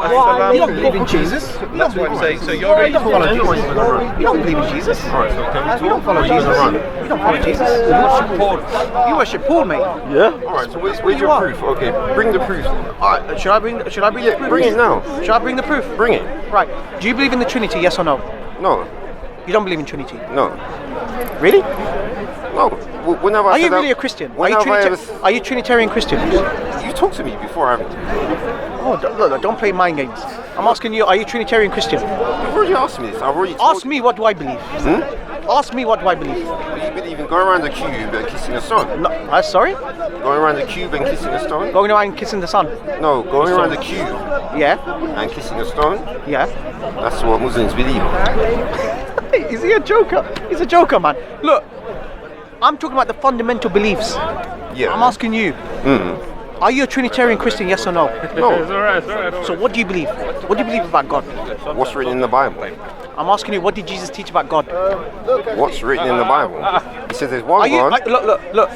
You don't believe in Jesus. That's what I'm saying. So you're ready to follow Jesus. You don't believe in Jesus. Alright, so can we talk? You don't follow Jesus. You don't follow Jesus. You worship Paul. You worship Paul, mate. Yeah. Alright, so where's your proof? Okay, bring the proof. Alright, should I bring the proof? Bring it now. Should I bring the proof? Bring it. Right. Do you believe in the Trinity, yes or no? No. You don't believe in Trinity? No. Really? No. Whenever Are you really a Christian? Are you Trinitarian Christian? You talked to me before, haven't you? Oh, look, don't play mind games. I'm asking you, are you Trinitarian Christian? You've already asked me this. I've already told Ask me, what do I believe? Ask me, what do I believe? You believe in going around the cube and kissing a stone? No, sorry? Going around the cube and kissing a stone? Going around and kissing the sun? No, going around the cube. Yeah. And kissing a stone? Yeah. That's what Muslims believe. Hey, is he a joker? He's a joker, man. Look, I'm talking about the fundamental beliefs. Yeah. I'm asking you. Are you a Trinitarian Christian, yes or no? No. It's alright. So what do you believe? What do you believe about God? What's written in the Bible? I'm asking you, what did Jesus teach about God? What's written in the Bible? He says there's one God.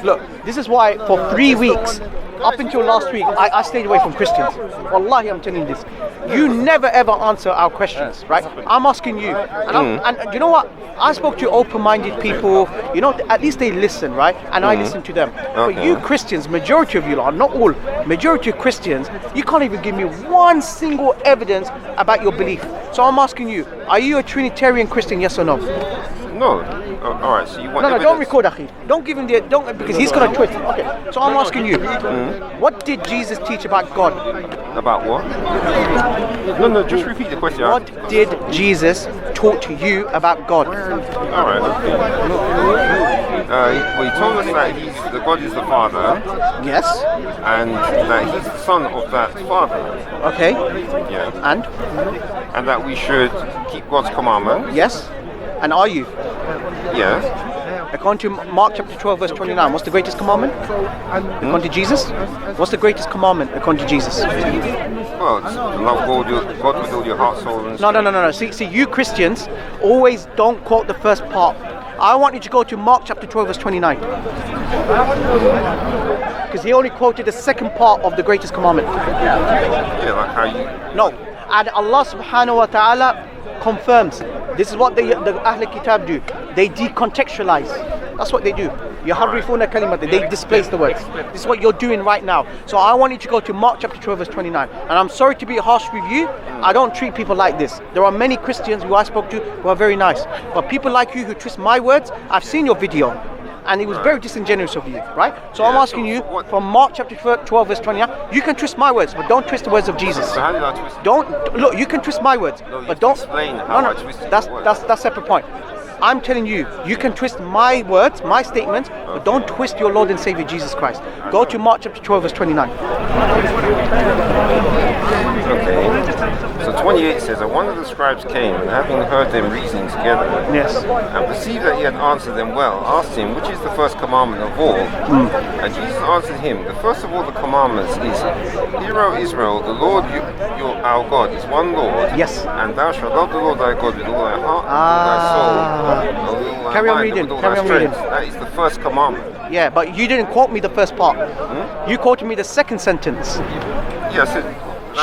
Look. This is why for 3 weeks, up until last week, I stayed away from Christians. Wallahi, I'm telling you this. You never ever answer our questions, right? I'm asking you. And you know what? I spoke to open-minded people. You know, at least they listen, right? And I listen to them. But you Christians, majority of you are, not all, majority of Christians, you can't even give me one single evidence about your belief. So I'm asking you, are you a Trinitarian Christian, yes or no? No. Alright, so you want No, don't record Akhi. Don't give him because he's going to twist. Okay, so I'm asking you, what did Jesus teach about God? About what? No, just repeat the question. What did Jesus taught to you about God? Alright, okay. Well, he told us that the God is the Father. Yes. And that he's the Son of that Father. Okay. Yeah. And that we should keep God's commandments. Yes. And are you? Yes. According to Mark chapter 12 verse 29, what's the greatest commandment? According to Jesus? What's the greatest commandment according to Jesus? Well, it's to love God with all your heart, soul and strength. No. See, you Christians always don't quote the first part. I want you to go to Mark chapter 12 verse 29. Because he only quoted the second part of the greatest commandment. Yeah, like how you... No. And Allah subhanahu wa ta'ala confirms. This is what the Ahl Kitab do. They decontextualize. That's what they do. Yuharrifuna kalimat. They displace the words. This is what you're doing right now. So I want you to go to Mark chapter 12 verse 29. And I'm sorry to be harsh with you. I don't treat people like this. There are many Christians who I spoke to who are very nice. But people like you who twist my words, I've seen your video. And it was very disingenuous of you, right? So I'm asking you, from Mark chapter 12 verse 29, you can twist my words, but don't twist the words of Jesus. So how did I twist? Look, you can twist my words, but don't explain how I twisted. That's a separate point. I'm telling you, you can twist my words, my statements, but don't twist your Lord and Savior Jesus Christ. Go to Mark chapter 12 verse 29. Okay. So 28 says that one of the scribes came, and having heard them reasoning together, and perceived that he had answered them well, asked him, which is the first commandment of all? And Jesus answered him, the first of all the commandments is, Hear, O Israel, the Lord our God is one Lord, and thou shalt love the Lord thy God with all thy heart, and all thy soul, and all thy Carry on mind, reading. and with all thy strength. That is the first commandment. Yeah, but you didn't quote me the first part. You quoted me the second sentence. Yes.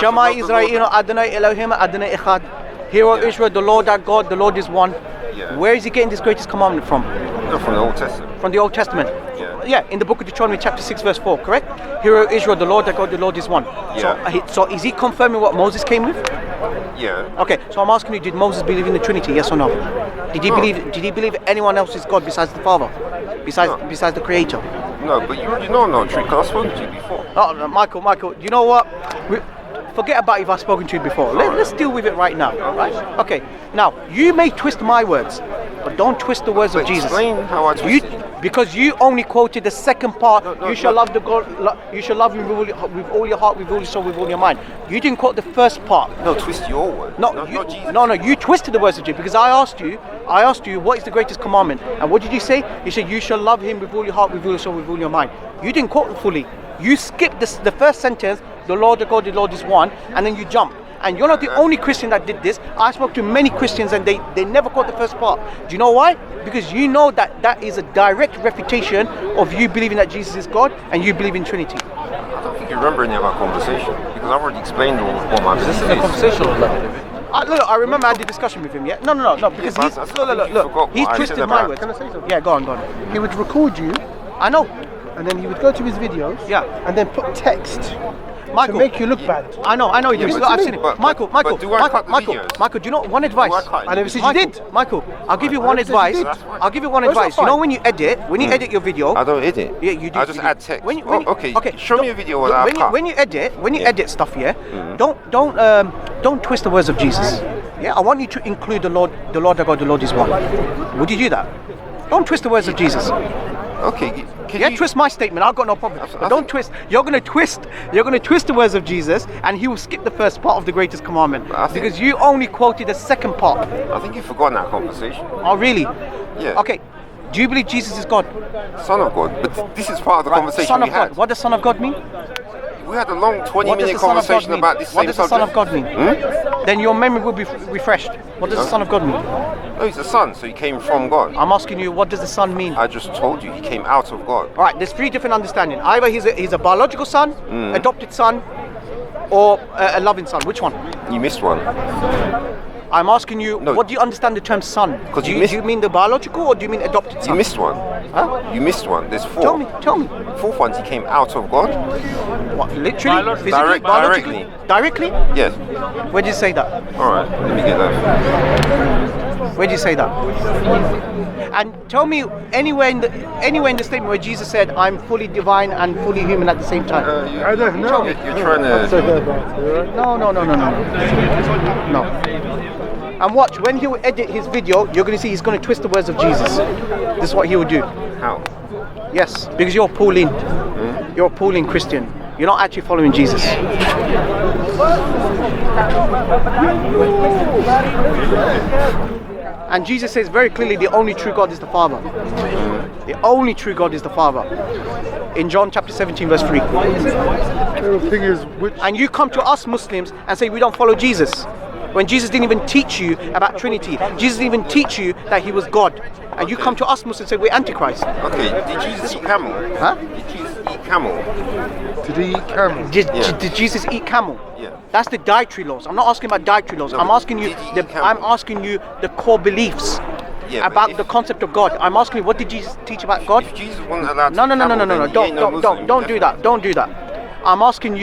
Shema Israel Adonai Elohim Adonai Echad. Hear, O Israel, the Lord our God, the Lord is one. Yeah. Where is he getting this greatest commandment from? No, from the Old Testament. From the Old Testament. Yeah, in the book of Deuteronomy chapter 6 verse 4, correct? Hear, O Israel, the Lord our God, the Lord is one. Yeah. So is he confirming what Moses came with? Yeah. Okay, so I'm asking you, did Moses believe in the Trinity, yes or no? Did he believe anyone else is God besides the Father? Besides the Creator? No, but you already know no trick. I've spoken to you before. Oh, no, Michael, you know what? Forget about if I've spoken to you before. Let's deal with it right now. Right? Okay. Now, you may twist my words, but don't twist the words of Jesus. Explain how I twisted. Because you only quoted the second part. You shall love the God. You shall love him with all your heart, with all your soul, with all your mind. You didn't quote the first part. No, twist your word. No, you twisted the words of Jesus, because I asked you, what is the greatest commandment? And what did you say? You said you shall love him with all your heart, with all your soul, with all your mind. You didn't quote it fully. You skipped the first sentence, the Lord of God, the Lord is one, and then you jump. And you're not the only Christian that did this. I spoke to many Christians and they never caught the first part. Do you know why? Because you know that is a direct refutation of you believing that Jesus is God and you believe in Trinity. I don't think you remember any of our conversation because I've already explained all what my This is belief a conversation. Look, I remember I had the discussion with him. Yeah, no, because Yeah, he's but I think you look. forgot He's what I twisted said my about- words. Can I say something? Yeah, go on. He would record you, I know, and then he would go to his videos, Yeah. and then put text Michael. to make you look bad. I know. He did. but I've to seen me- it. but- Michael, but do I cut the videos? Michael, do you know one advice? I cut it? I never said you Michael, did. Michael, I'll give you I one never said you advice. did. That's fine. I'll give you one No, it's not advice. You know fine. when you edit your video. I don't edit. Yeah, you do. I just you do. add text. When you, Okay, show me a video where I when cut. you edit stuff, yeah, don't twist the words of Jesus. Yeah, I want you to include the Lord our God, the Lord is one. Would you do that? Don't twist the words of Jesus. Okay, can Yeah, you twist my statement. I've got no problem. I But don't think- twist. You're gonna twist the words of Jesus, and he will skip the first part of the greatest commandment I think- because you only quoted the second part. I think you've forgotten that conversation. Oh, really? Yeah. Okay. Do you believe Jesus is God? Son of God. But this is part of the conversation Son we of had. God. What does Son of God mean? We had a long What does 20-minute the Son of God conversation mean? about this What same does the Son of subject. God mean? Then your memory will be refreshed. What does the Son of God mean? No, he's a son, so he came from God. I'm asking you, what does the Son mean? I just told you he came out of God. All right, there's three different understandings. Either he's a biological son, Mm. adopted son, or a loving son. Which one? You missed one. I'm asking you, No. what do you understand the term son? 'Cause Do you you, missed- do you mean the biological or do you mean adopted son? You missed one. Huh? You missed one. There's four. Tell me. Fourth one, he came out of God. What, literally? Physically? Biologically? Directly? Yes. Where did you say that? All right. Let me get that. Where did you say that? And tell me anywhere in the statement where Jesus said, "I'm fully divine and fully human at the same time." I don't know. You're trying to. No. No. And watch, when he will edit his video, you're going to see he's going to twist the words of Jesus. This is what he will do. How? Yes, because you're Pauline. You're a Pauline Christian. You're not actually following Jesus. And Jesus says very clearly the only true God is the Father. The only true God is the Father. In John chapter 17 verse 3. The thing is, which And you come to us Muslims and say we don't follow Jesus. When Jesus didn't even teach you about Trinity. Jesus didn't even teach you that he was God. And you come to us Muslims and say we're Antichrist. Okay. Did Jesus eat camel? Huh? Did Jesus eat camel? did he eat camel? Did Jesus eat camel? Yeah. That's the dietary laws. I'm not asking about dietary laws. No, I'm but asking you did he eat camel? I'm asking you the core beliefs Yeah, but about if- the concept of God. I'm asking you what did Jesus teach about God? If Jesus wasn't allowed to No. eat camel, then he ain't no Muslim, Don't do that. definitely. Don't do that. I'm asking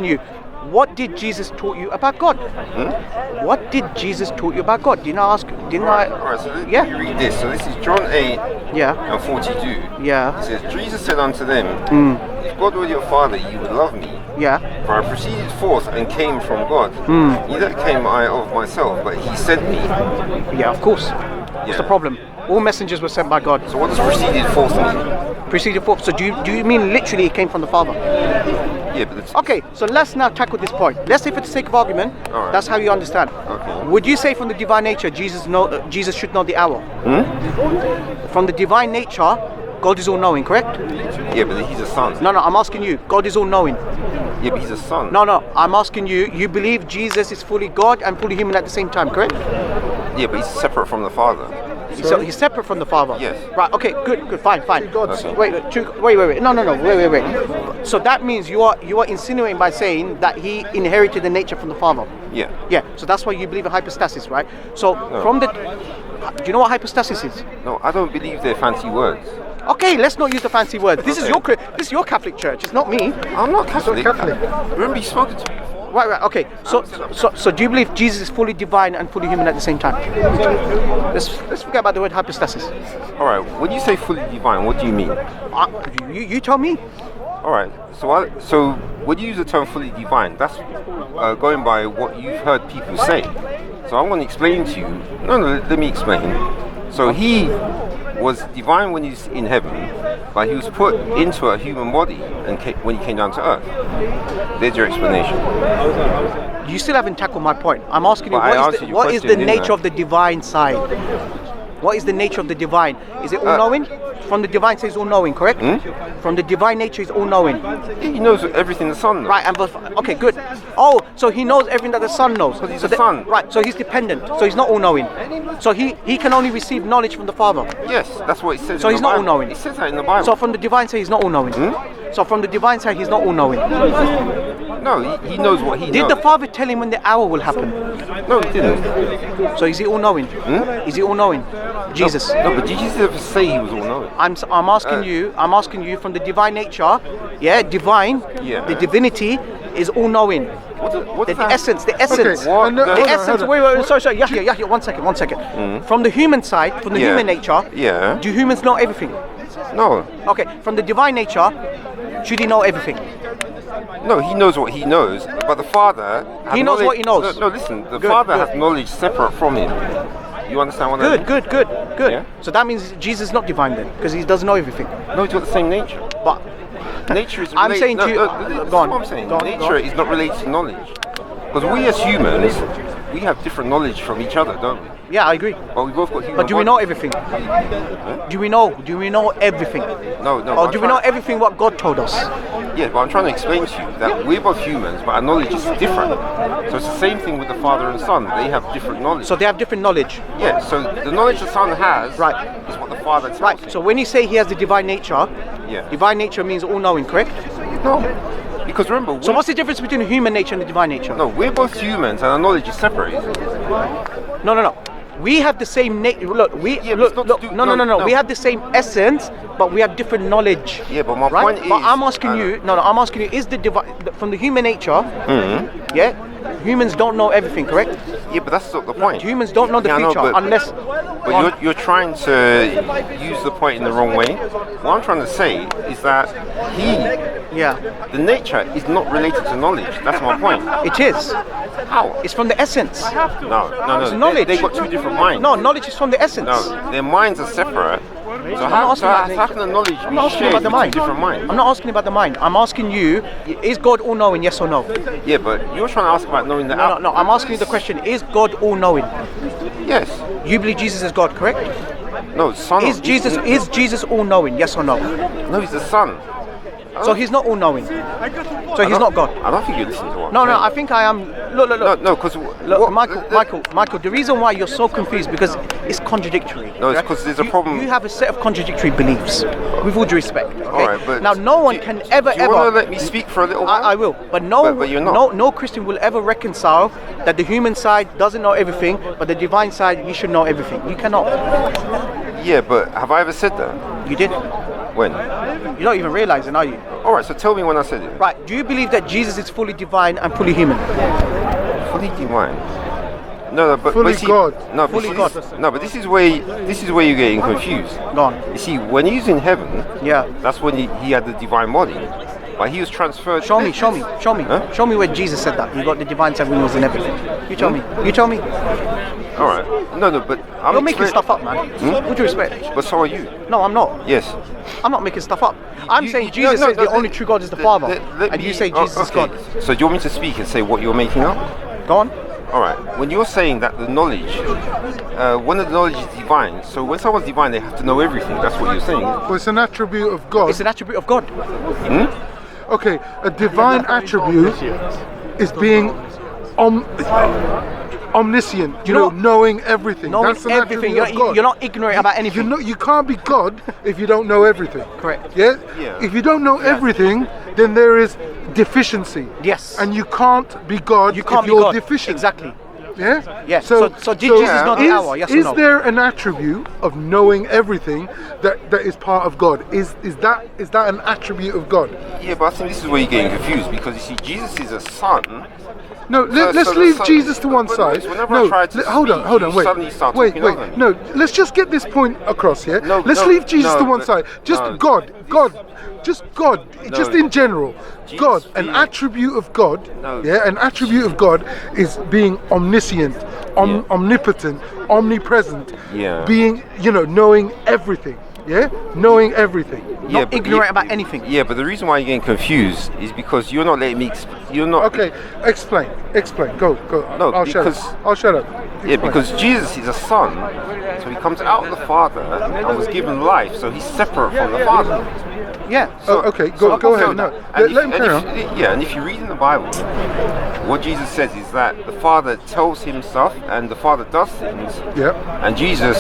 you. What did Jesus taught you about God? What did Jesus taught you about God? Didn't I? Alright, so let Yeah. me read this. So this is John 8 Yeah. and 42. Yeah. It says, Jesus said unto them, If God were your Father, you would love me. Yeah. For I proceeded forth and came from God. Neither came I of myself, but he sent me. Yeah. Of course. What's Yeah. the problem? All messengers were sent by God. So what does proceeded forth mean? Preceded forth. So do you mean literally it came from the Father? Yeah, but it's, Okay, so let's now tackle this point. Let's say for the sake of argument, Alright. that's how you understand. Okay. Would you say from the divine nature, Jesus should know the hour? From the divine nature, God is all-knowing, correct? yeah, but he's a son. No, I'm asking you. God is all-knowing. Yeah, but he's a son. No, I'm asking you. You believe Jesus is fully God and fully human at the same time, correct? Yeah, but he's separate from the Father. So he's separate from the Father. Yes. Right. Okay. Good. Fine. gods. Okay. Wait. No. Wait. So that means you are insinuating by saying that he inherited the nature from the Father. Yeah. Yeah. So that's why you believe in hypostasis, right? So from the, do you know what hypostasis is? No, I don't believe they're fancy words. Okay, let's not use the fancy word. This is Okay. this is your Catholic church. It's not me. I'm not Catholic. Catholic. Remember you spoken to me before. Right. Okay. So do you believe Jesus is fully divine and fully human at the same time? Let's forget about the word hypostasis. Alright, when you say fully divine, what do you mean? You tell me. Alright, so when you use the term fully divine, that's going by what you've heard people say. So I'm going to explain to you. No, let me explain. So he was divine when he's in heaven, but he was put into a human body and when he came down to earth. There's your explanation. You still haven't tackled my point. I'm asking you, But I answered your what is the question, didn't nature I? of the divine side? What is the nature of the divine? Is it all-knowing? From the divine says all-knowing, correct? From the divine nature is all-knowing. He knows everything the Son knows. Right, okay, good. Oh, so he knows everything that the Son knows. Because he's so a son. Right, so he's dependent. So he's not all-knowing. So he can only receive knowledge from the Father. Yes, that's what it says So in he's the not Bible. all-knowing. It says that in the Bible. So from the divine say he's not all-knowing. So from the divine side, he's not all-knowing. No, he knows what he knows. Did the Father tell him when the hour will happen? No, he didn't. So is he all-knowing? Is he all-knowing? Jesus. No, but did Jesus ever say he was all-knowing? I'm asking you from the divine nature, divine, Yeah. the divinity is all-knowing. What The does that- essence. What? The essence. Wait. Sorry. Yahya, one second. From the human side, from the Yeah. human nature, Yeah. do humans know everything? No. Okay, from the divine nature, should he know everything? No, he knows what he knows, but the Father... has He knows knowledge- what he knows. No, listen, the Good, Father good. has knowledge separate from him. You understand what I mean? Good. Yeah. So that means Jesus is not divine then, because he doesn't know everything. No, he's got the same nature. But Nature is I'm related... saying to you- this is go on, what I'm saying. go on, Nature is not related to knowledge. Because we as humans, we have different knowledge from each other, don't we? yeah, I agree. But we both got human But do we know bodies. everything? Do we know everything? No. Or I'm do we know trying- everything what God told us? Yeah, but I'm trying to explain to you that we're both humans, but our knowledge is different. So it's the same thing with the Father and Son. They have different knowledge. So they have different knowledge. Yeah, so the knowledge the Son has Right. is what the Father tells Right. him. So when you say he has the divine nature, Yeah. divine nature means all-knowing, correct? No. Because remember, So what's the difference between the human nature and the divine nature? no, we're both humans and our knowledge is separate. No. We have the same nature. Look, Yeah, but it's not to do- No. no. We have the same essence, but we have different knowledge. Yeah, but my right? point But is... I'm asking you. No. I'm asking you. Is the divine from the human nature? Yeah. Humans don't know everything, correct? Yeah, but that's not the point. Humans don't know the Yeah, I know, future but- unless. But you're trying to use the point in the wrong way. What I'm trying to say is that Yeah. the nature is not related to knowledge. That's my point. It is. How? It's from the essence. No. It's knowledge. They've got two different minds. No, knowledge is from the essence. No, their minds are separate. So not how asking about can the knowledge I'm be not asking shared about the between mind. different minds? I'm not asking about the mind. I'm asking you, is God all-knowing, yes or no? Yeah, but you're trying to ask about knowing the No. I'm asking you the question, is God all-knowing? Yes. You believe Jesus is God, correct? No, Son. Is Jesus all-knowing, yes or no? No, he's the Son. So he's not all-knowing. So he's not God. I don't think you listen to what I'm No, saying. I think I am. Look. No, because Look, Michael, the reason why you're so confused because it's contradictory. No, it's right? 'cause there's a problem. You have a set of contradictory beliefs, with all due respect. Okay? All right, but now, no one can ever. Do you want to let me speak for a little while? I will, but no, But you're not. no Christian will ever reconcile that the human side doesn't know everything, but the divine side he should know everything. You cannot. Yeah, but have I ever said that? You did. When? You're not even realizing, are you? All right, so tell me when I said it. Right. Do you believe that Jesus is fully divine and fully human? Fully divine. No, but Fully see, God. No, Fully but God. No, but this is where you're getting confused. Go on. You see, when he's in heaven, Yeah. that's when he had the divine body, but he was transferred. Show me. Huh? Show me where Jesus said that. You got the divine side when he was in heaven. You tell me. You tell me. All right. No, but I'm You're making explain- stuff up, man. With due respect. But so are you. No, I'm not. Yes. I'm not making stuff up. I'm saying Jesus says the only true God is the Father, and you say Jesus is God. So do you want me to speak and say what you're making up? Go on. All right. When you're saying that the knowledge, when the knowledge is divine, so when someone's divine, they have to know everything. That's what you're saying. Well, it's an attribute of God. It's an attribute of God. Okay, a divine attribute is being omniscient. You know- knowing everything. Knowing That's an everything. attribute of God. You're not ignorant about anything. You can't be God if you don't know everything. Correct. Yeah? Yeah. If you don't know everything, then there is deficiency. Yes. And you can't be God You can't if be you're God. deficient. Exactly. Yeah? Yeah. So did Jesus know the hour? Yes or is no? there an attribute of knowing everything that is part of God? Is that an attribute of God? Yeah, but I think this is where you're getting confused because you see, Jesus is a son. No, let's so the leave son- Jesus to one but side. whenever No, I try to hold on, speak, hold on, you wait, suddenly start wait, talking wait. over me. No, let's just get this point across here. No, let's no, leave Jesus no, to one but- side. Just no. God, just God, just in general. Jesus God, an being- attribute of God. No. Yeah, an attribute of God is being omniscient, Yeah. omnipotent, omnipresent. Yeah. Being, knowing everything. Yeah, knowing everything. Not but ignorant about anything. Yeah, but the reason why you're getting confused is because you're not letting me. You're not. Okay, explain. Go. No, I'll shut because- up. I'll shut up. Yeah, Explain. because Jesus is a son, so he comes out of the Father and was given life, so he's separate from the Father. Yeah. Oh, okay, go ahead. No, and let him carry on. Yeah, and if you read in the Bible, what Jesus says is that the Father tells him stuff, and the Father does things. Yeah. And Jesus,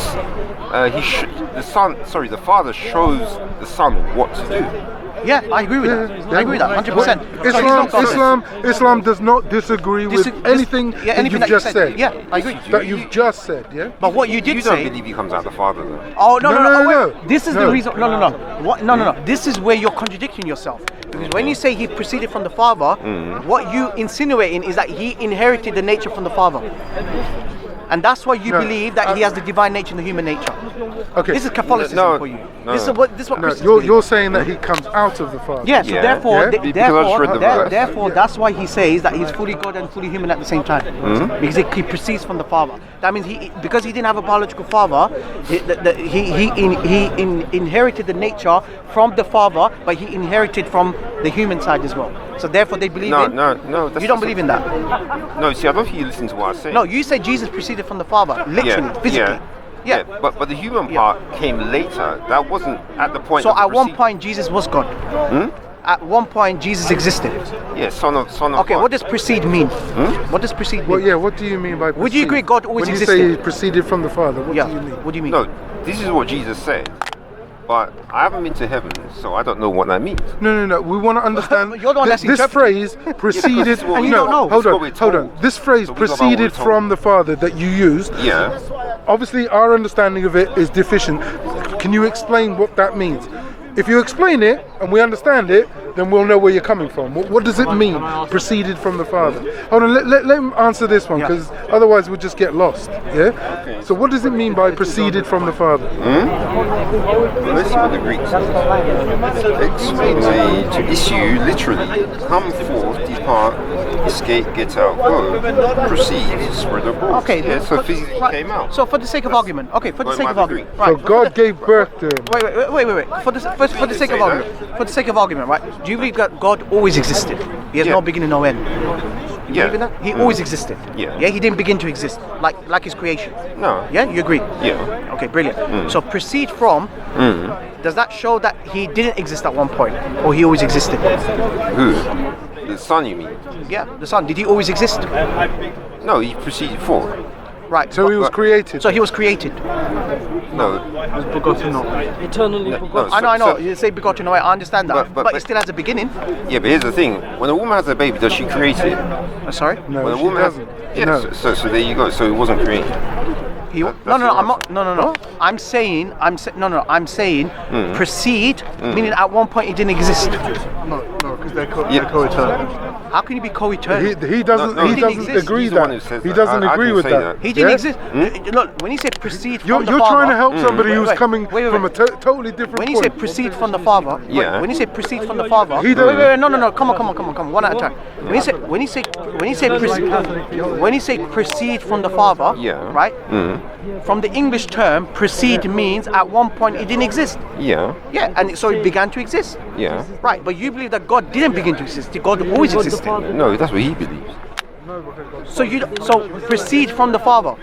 the Father shows the Son what to do. Yeah, I agree with that. I agree with that, 100%. Islam does not disagree with anything that you've just said. Yeah, I agree. That you've just said, yeah? But what you did You say... don't believe he comes out the Father, though? Oh, no. No. This is the reason... No. What? No. This is where you're contradicting yourself. Because when you say he proceeded from the Father, what you insinuating is that he inherited the nature from the Father. And that's why you believe that he has the divine nature and the human nature. Okay. This is Catholicism for you. This is what Christians you're saying that he comes out of the Father. Yeah, so therefore, Yeah. therefore, that's why he says that he's fully God and fully human at the same time. Because he proceeds from the Father. That means because he didn't have a biological father, he inherited the nature from the Father, but he inherited from the human side as well. So therefore, they believe in. No. You don't believe in that. No, see, I don't think you listen to what I say. No, you say Jesus proceeded from the Father, literally, physically. Yeah. But the human part came later. That wasn't at the point. So at one point, Jesus was God. At one point, Jesus existed. Yeah, son of. Okay, what does proceed mean? What does proceed mean? Well, yeah, what do you mean by proceed? Would you agree God always existed? When you say he proceeded from the Father, what do you mean? What do you mean? No, this is what Jesus said. But I haven't been to heaven, so I don't know what that means. No. We want to understand. You're the one that's this phrase proceeded. and you don't know. Hold on. This phrase proceeded from the Father that you used. Yeah. Obviously, our understanding of it is deficient. Can you explain what that means? If you explain it and we understand it, then we'll know where you're coming from. What does it mean, proceeded from the Father? Hold on, let him answer this one, because otherwise we'll just get lost. Yeah? Okay. So what does it mean by proceeded from the Father? Let's see what the Greek says. To issue, literally, come forth, depart, escape, get out, go, proceed, spread abroad. Okay. Yeah, so physically came out. So for the sake of argument, right. So God gave birth to him. Wait. For the sake of argument, right? Do you believe that God always existed? He has no beginning, no end. You believe in that? He always existed. Yeah. Yeah. He didn't begin to exist like his creation. No. Yeah. You agree? Yeah. Okay. Brilliant. So proceed from. Does that show that he didn't exist at one point, or he always existed? Who? The Son, you mean? Yeah. The Son. Did he always exist? No. He proceeded forth. Right. So he was created. So he was created. No. Eternally forgotten. I know. You say begotten. I understand that. But it still has a beginning. Yeah, but here's the thing. When a woman has a baby, does she create it? Sorry? No, When a she woman doesn't. So there you go. So it wasn't created. No. I'm saying proceed, meaning at one point it didn't exist. No, because they're co-eternal. How can you be co-eternal? He doesn't agree that. He doesn't agree with that. He didn't exist. Look, when he said proceed from the Father, you're trying to help somebody who's coming from a totally different when he point. said proceed from the Father, when he said proceed from the Father, He doesn't- no, come on, one at a time. When he say proceed from the Father, right? From the English term, proceed means at one point it didn't exist. Yeah. Yeah, and so it began to exist. Yeah. Right, but you believe that God didn't begin to exist. God always existed. No, that's what he believes. So proceed from the Father.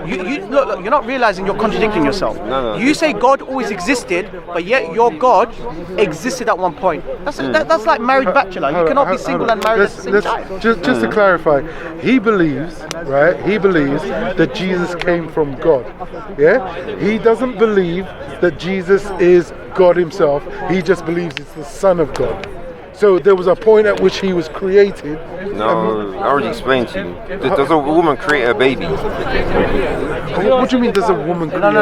You look, you're not realizing you're contradicting yourself. No. You say God always existed, but yet your God existed at one point. That's like married bachelor. You cannot be single and married at the same time. Just to clarify, he believes that Jesus came from God. Yeah? He doesn't believe that Jesus is God himself. He just believes it's the Son of God. So there was a point at which he was created. No, I already explained to you. Does a woman create a baby? What do you mean does a woman create a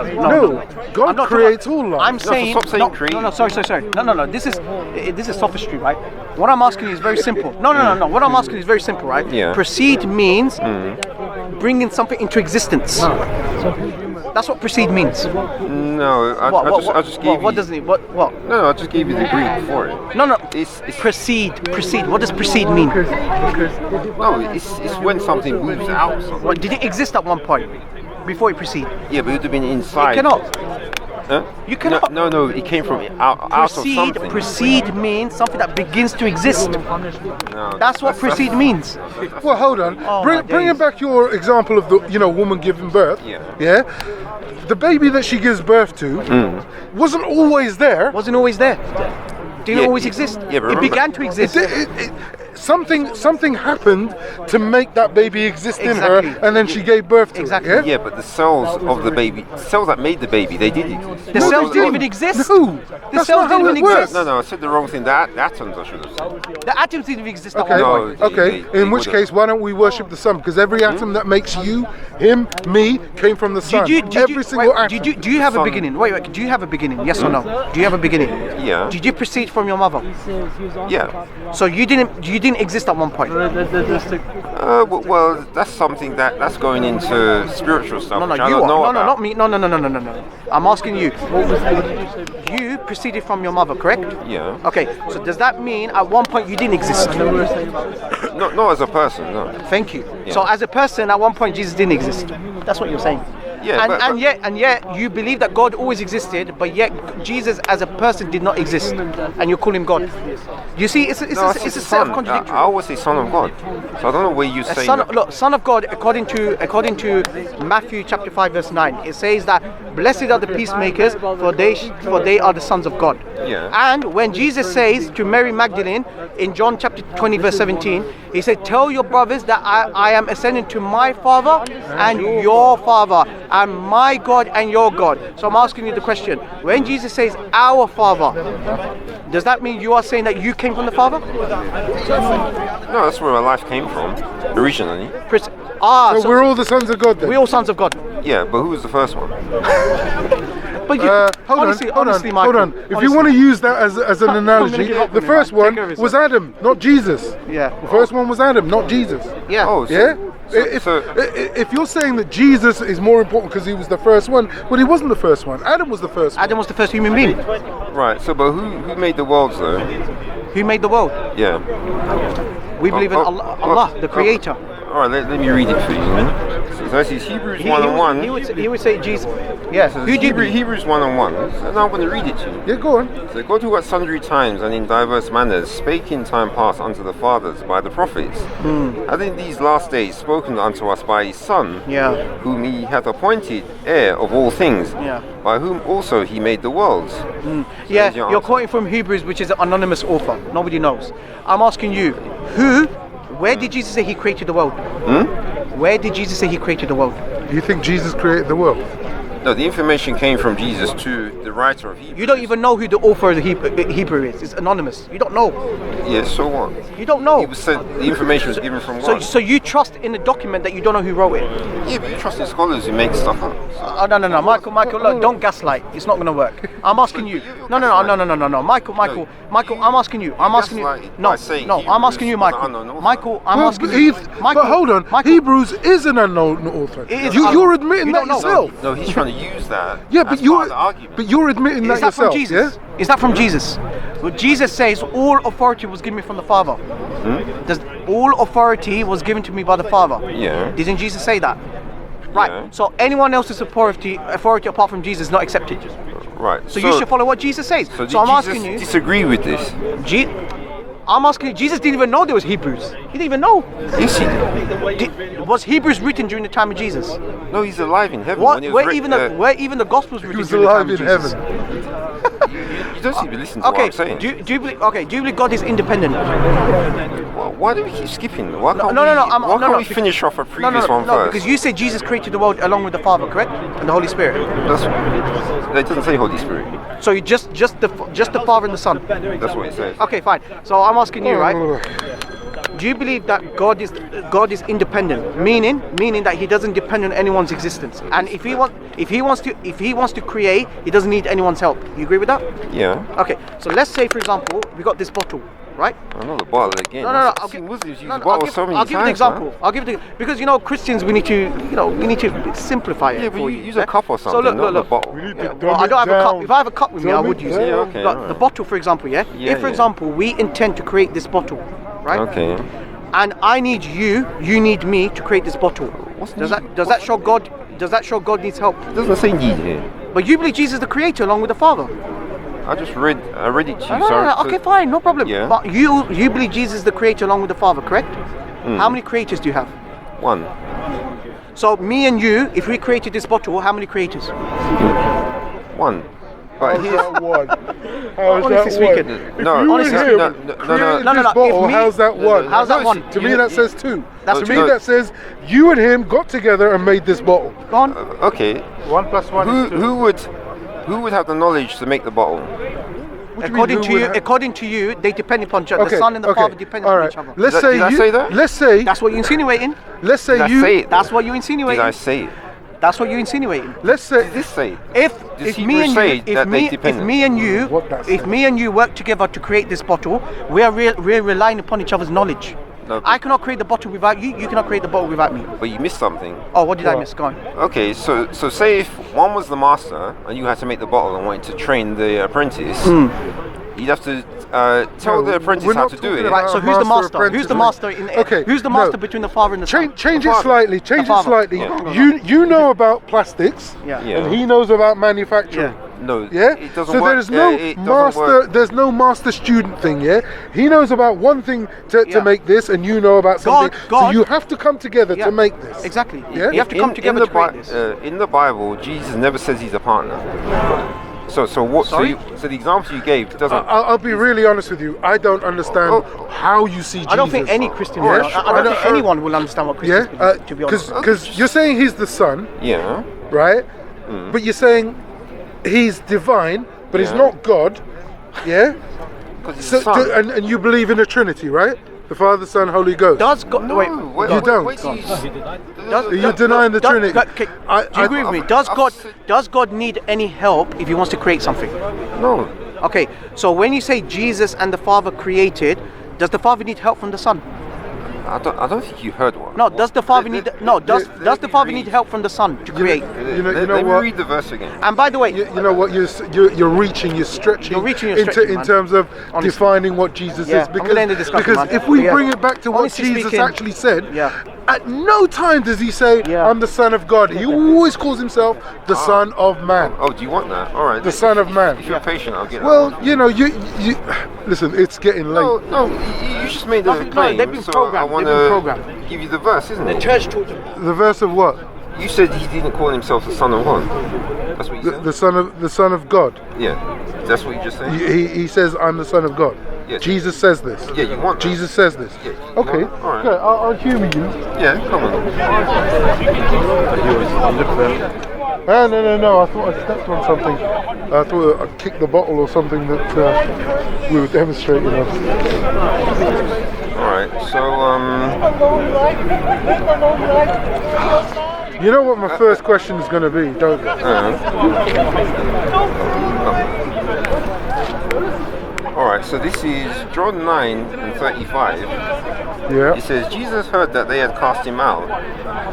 baby? No. God creates all life. I'm saying stop saying create. No, sorry. No. This is sophistry, right? What I'm asking you is very simple. No. What I'm asking is very simple, right? Yeah. Proceed means bringing something into existence. That's what proceed means. No, I just gave you. What does it? What? No, I just gave you the Greek for it. No. It's Proceed. What does proceed mean? No, it's when something moves out. What, did it exist at one point before it proceed? Yeah, but it would have been inside. It cannot. Huh? You cannot. No, it came from out of something. Proceed means something that begins to exist. No, That's what proceed means. Well, hold on. Bring back your example of the woman giving birth. Yeah. The baby that she gives birth to wasn't always there. Wasn't always there. Didn't always exist. Yeah, but it began to exist. something happened to make that baby exist in Exactly. her, and then she gave birth to Exactly. it. Yeah, but the cells of the baby, cells that made the baby, they did exist. The No, cells they didn't even exist. No, The that's cells not how didn't it even works. exist. No, I said the wrong thing. The atoms, I should have said. The atoms didn't even exist at Okay, one No, point. okay. they In which would've. case, why don't we worship the sun? Because every atom that makes you, him, me, came from the sun. Every single atom. Do you have a Sun. beginning? Wait, do you have a beginning? Yes or no? Do you have a beginning? Yeah. Did you proceed from your mother? Yeah. So you didn't exist at one point. Well, that's something that's going into spiritual stuff. No, which I you don't know are. No, about. not me. No. I'm asking you. You proceeded from your mother, correct? Yeah. Okay. So does that mean at one point you didn't exist? Not as a person, no. Thank you. Yeah. So as a person, at one point Jesus didn't exist. That's what you're saying. Yeah, and, but- and yet you believe that God always existed, but yet Jesus as a person did not exist, and you call him God. You see, it's No, I a said set son. of contradictory. I always say son of God. So I don't know where you say that. Look, Son of God, according to Matthew chapter 5 verse 9, it says that blessed are the peacemakers, for they are the sons of God. Yeah. And when Jesus says to Mary Magdalene in John chapter 20 verse 17, he said, tell your brothers that I am ascending to my Father and your Father, and my God and your God. So I'm asking you the question, when Jesus says our Father, does that mean you are saying that you came from the Father? No, that's where my life came from, originally. So we're all the sons of God then? we're all sons of God. Yeah, but who was the first one? But you, honestly, hold Michael, on. If you want to use that as an analogy, give up the on it, first man. one Take care of was Adam, not Jesus. Yeah. The first one was Adam, not Jesus. Yeah. Oh, so, Yeah? so, If you're saying that Jesus is more important because he was the first one, well, he wasn't the first one. Adam was the first one. Adam was the first human being. right, so but who made the worlds though? Who made the world? Yeah. We believe in Allah, the Creator. Alright, let me read it for you. So this is Hebrews 1 and 1. He would say Jesus. Yeah. So Who it's did Hebrews 1 and 1. So now I'm going to read it to you. Yeah, go on. So God, who at sundry times and in diverse manners spake in time past unto the fathers by the prophets, hath in these last days spoken unto us by his Son, Yeah. whom he hath appointed heir of all things, Yeah. by whom also he made the worlds. Yeah. your You're answer. quoting from Hebrews, which is an anonymous author. Nobody knows. I'm asking you, where did Jesus say he created the world? Where did Jesus say he created the world? Do you think Jesus created the world? No, the information came from Jesus to the writer of Hebrews. You don't even know who the author of the Hebrew is. It's anonymous. You don't know. Yes, so what? You don't know. He was said the information was given from God. So you trust in a document that you don't know who wrote it? Yeah, but you trust in scholars who make stuff up. No, Michael, look, don't gaslight. It's not going to work. I'm asking you. No, Michael, I'm asking you. I'm asking you. Gaslight No, by saying no, I'm asking you, Hebrews was Michael. an unknown author. Michael, I'm Well, asking you. Michael, but hold on, Michael, Hebrews is an unknown author. It is You're unknown. admitting You that don't know. yourself. No, he's trying to use that. Yeah, as part of the argument. you're admitting Is that that yourself. from Jesus? Yeah? Is that from Jesus? Well, Jesus says all authority was given me from the Father. All authority was given to me by the Father. Yeah. Didn't Jesus say that? Right. Yeah. So anyone else's authority apart from Jesus is not accepted. Right. So you should follow what Jesus says. So did I'm Jesus asking you. disagree with this? I'm asking you. Jesus didn't even know there was Hebrews. He didn't even know. Yes, he did. Was Hebrews written during the time of Jesus? No, he's alive in heaven. What? When it was Where even the Gospels written He was during the time alive of in Jesus? heaven. You don't seem to listen to what Okay. I'm saying. Do you believe God is independent? Why do we keep skipping? Why can't No, we finish off a previous one no, first? because you said Jesus created the world along with the Father, correct? And the Holy Spirit. It doesn't say Holy Spirit. So you just the Father and the Son. That's what it says. Okay, fine. So I'm asking you, right? Do you believe that God is independent, meaning that He doesn't depend on anyone's existence, and if He wants to create, He doesn't need anyone's help? You agree with that? Yeah. Okay. So let's say, for example, we got this bottle, right? I know the bottle again. No. I've seen Muslims use bottles so many I'll give you an times, example. man. I'll give you because Christians we need to simplify it. Yeah, but for you you. use a cup or So something, look. not a bottle. Well, I don't have a cup. If I have a cup with me, I would use it. Yeah, okay, Like, alright. the bottle, for example, yeah. If, for example, we intend to create this bottle, right? Okay. And I need you need me to create this bottle. Does that show God? Does that show God needs help? It doesn't say need here. But you believe Jesus is the creator along with the Father. I read it to you. No, okay, fine, no problem. Yeah. But you believe Jesus is the creator along with the Father, correct? How many creators do you have? One. So me and you, if we created this bottle, how many creators? One. But How's here's that one? How's Honestly that speaking, one? no, If you honestly, and him no. created No, this if bottle, me- how's that one? How's that one? To me, that says two. That's to two. me, that says you and him got together and made this bottle. Go on. Okay. 1 + 1 is 2. Who would have the knowledge to make the bottle? According to you, they depend upon each other. The son and the father depend upon each other. Let's say Did I you. say that? Let's say. That's what you're insinuating. Let's say Did I you. say it? That's what you're Did insinuating. I say it? That's what you're insinuating. Let's say. Did this say it? If Hebrews me and say you, that they depend on- me and you, What that if says. me and you work together to create this bottle, we're relying upon each other's knowledge. No, I cannot create the bottle without you. You cannot create the bottle without me. But you missed something. Oh, what did I miss? Go on. Okay, so say if one was the master and you had to make the bottle and wanted to train the apprentice, you'd have to tell the apprentice we're how not to do talking it. about Right. So who's the master? apprentice, Who's the right? master in? Okay, Who's the no. master between the father and the son? Change The it father. slightly. Change The it father. slightly. Yeah. You know about plastics, Yeah. Yeah. and he knows about manufacturing. No, Yeah. it doesn't So work. there's no it doesn't master. work. There's no master-student thing. Yeah. He knows about one thing to Yeah. make this, and you know about something. So God- you have to come together Yeah. to make this. Exactly. Yeah? You have to come together to create this. In the Bible, Jesus never says he's a partner. So what? Sorry? So the example you gave doesn't. I'll be really honest with you. I don't understand how you see Jesus. I don't think any Christian. Yeah, will. I don't think anyone will understand what Yeah. Christians believe, to be honest. Because you're saying he's the son, Yeah. right? But you're saying he's divine, but he's Yeah. not God. Yeah. Because he's So a son. and you believe in a Trinity, right? The Father, Son, Holy Ghost. Does God? Wait. You don't. You're denying the Trinity. Okay, do you agree with me? Does God need any help if he wants to create something? No. Okay, so when you say Jesus and the Father created, does the Father need help from the Son? I don't think you heard one. No, does the Father need does let the me Father read. need help from the Son to create? You know Let me what? read the verse again. And by the way, You know what? You're reaching, you're stretching, You're reaching, you're stretching, in man. terms of Honestly. defining what Jesus Yeah, is. I'm gonna end the discussion, because man. if we Yeah. bring it back to what Honestly Jesus speaking, actually said, yeah. at no time does he say, Yeah. "I'm the Son of God." He always calls himself the Son of Man. Oh, do you want that? All right. The Son of Man. If you're patient, I'll get that. Well, you know, you listen. It's getting late. No, you just made the No, claim. they've been so programmed, I want they've been to programmed. give you the verse, isn't it? church taught them. The verse of what? You said he didn't call himself the Son of God. That's what you said. The Son of God. Yeah, that's what you just said. He says, "I'm the Son of God." Yes. Jesus says this. Yeah, you want that. Jesus says this. Yeah, you Okay. want- all right. Good. I'll humor you. Yeah, come on. No. I thought I stepped on something. I thought I kicked the bottle or something that we were demonstrating on. All right. So You know what my first question is going to be, don't you? all right. So this is John 9:35. Yeah. It says, Jesus heard that they had cast him out,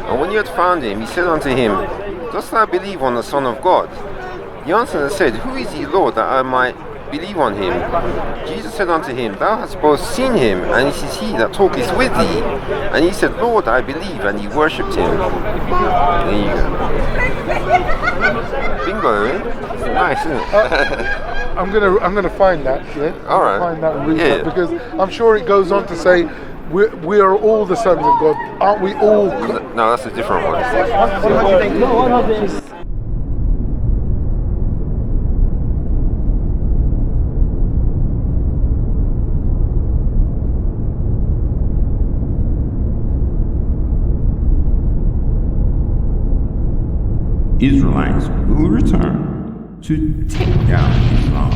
and when he had found him, he said unto him, Dost thou believe on the Son of God? He answered and said, Who is he, Lord, that I might believe on him? Jesus said unto him, Thou hast both seen him, and it is he that talketh with thee. And he said, Lord, I believe, and he worshipped him. There you go. Bingo, eh? Nice, isn't it? I'm gonna find that. Yeah. All right. Find that and read Yeah. that, because I'm sure it goes on to say we are all the sons of God, aren't we all? No, that's a different one. Israelites will return to take down Islam.